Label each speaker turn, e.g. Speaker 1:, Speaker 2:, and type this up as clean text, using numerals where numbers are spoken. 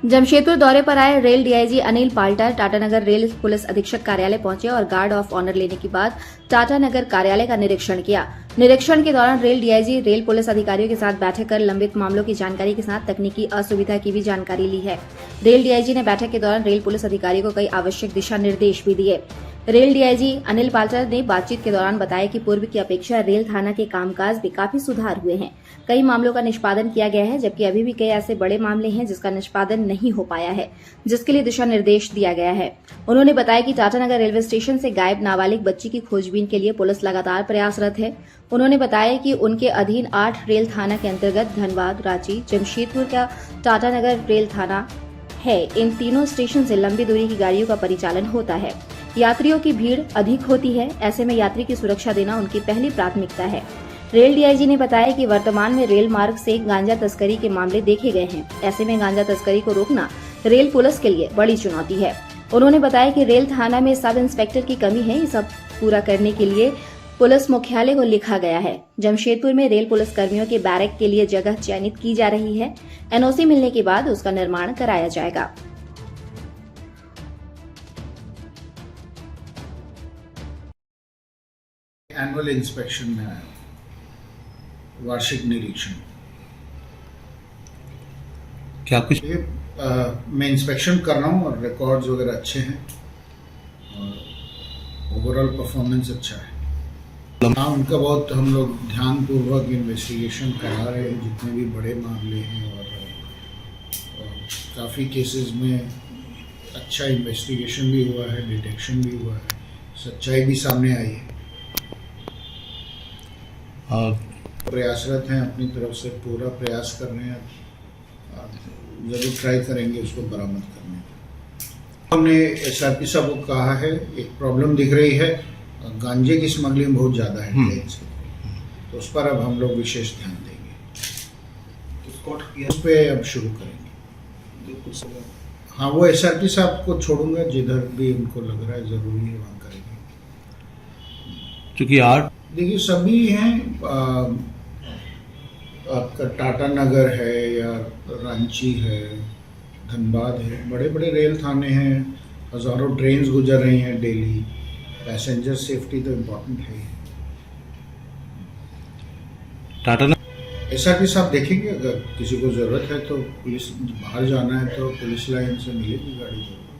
Speaker 1: जमशेदपुर दौरे पर आए rail DIG Anil Palter Tatanagar rail police अधीक्षक कार्यालय पहुंचे और गार्ड ऑफ ऑनर लेने के बाद टाटानगर कार्यालय का निरीक्षण किया। निरीक्षण के दौरान रेल डीआईजी रेल पुलिस अधिकारियों के साथ बैठक कर लंबित मामलों की जानकारी के साथ तकनीकी असुविधा की भी जानकारी ली है। रेल डीआईजी ने बैठक के दौरान रेल पुलिस अधिकारियों को कई आवश्यक दिशा निर्देश भी दिए। रेल डीआईजी अनिल पाल्टर ने बातचीत के दौरान बताया कि पूर्व की अपेक्षा रेल थाना के कामकाज में काफी सुधार हुए हैं। कई मामलों का निष्पादन किया गया है, जबकि अभी भी कई ऐसे बड़े मामले हैं जिसका निष्पादन नहीं हो पाया है, जिसके लिए दिशा निर्देश दिया गया है। उन्होंने बताया कि टाटानगर रेलवे स्टेशन से गायब नाबालिग बच्ची की खोजबीन के लिए पुलिस लगातार प्रयासरत है। उन्होंने बताया कि उनके अधीन 8 रेल थाना के अंतर्गत धनबाद, रांची, जमशेदपुर का टाटानगर रेल थाना है। इन तीनों स्टेशन से लंबी दूरी की गाड़ियों का परिचालन होता है। यात्रियों की भीड़ अधिक होती है, ऐसे में यात्री की सुरक्षा देना उनकी पहली प्राथमिकता है। रेल डीआईजी ने बताया कि वर्तमान में रेल मार्ग से गांजा तस्करी के मामले देखे गए हैं। ऐसे में गांजा तस्करी को रोकना रेल पुलिस के लिए बड़ी चुनौती है। उन्होंने बताया कि रेल थाना में सब इंस्पेक्टर की कमी है, ये सब पूरा करने के लिए पुलिस मुख्यालय को लिखा गया है। जमशेदपुर में रेल पुलिस कर्मियों के बैरक के लिए जगह चयनित की जा रही है। एनओसी मिलने के बाद उसका निर्माण कराया जाएगा।
Speaker 2: एनुअल इंस्पेक्शन में आया, वार्षिक निरीक्षण।
Speaker 3: क्या कुछ
Speaker 2: ये मैं इंस्पेक्शन कर रहा हूँ और रिकॉर्ड्स वगैरह अच्छे हैं और ओवरऑल परफॉर्मेंस अच्छा है। हाँ, उनका बहुत हम लोग ध्यानपूर्वक इन्वेस्टिगेशन करा रहे हैं, जितने भी बड़े मामले हैं और काफ़ी केसेस में अच्छा इन्वेस्टिगेशन भी हुआ है, डिटेक्शन भी हुआ है, सच्चाई भी सामने आई है। प्रयासरत हैं, अपनी तरफ से पूरा प्रयास कर रहे हैं, जरूर ट्राई करेंगे उसको बरामद करने का। हमने एसआरपी साहब को कहा है, एक प्रॉब्लम दिख रही है, गांजे की स्मगलिंग बहुत ज़्यादा है ट्रेन से, तो उस पर अब हम लोग विशेष ध्यान देंगे, उस पर अब शुरू करेंगे। हाँ, वो एसआरपी साहब को छोड़ूंगा, जिधर भी उनको लग रहा है ज़रूरी है वहाँ करेंगे।
Speaker 3: चूँकि 8
Speaker 2: देखिए सभी हैं, आपका टाटानगर है या रांची है, धनबाद है, बड़े बड़े रेल थाने हैं, हज़ारों ट्रेन्स गुजर रही हैं डेली। पैसेंजर सेफ्टी तो इम्पोर्टेंट है।
Speaker 3: टाटा
Speaker 2: एसआरपी साहब देखेंगे, अगर किसी को ज़रूरत है तो पुलिस बाहर जाना है तो पुलिस लाइन से मिलेगी गाड़ी जरूर।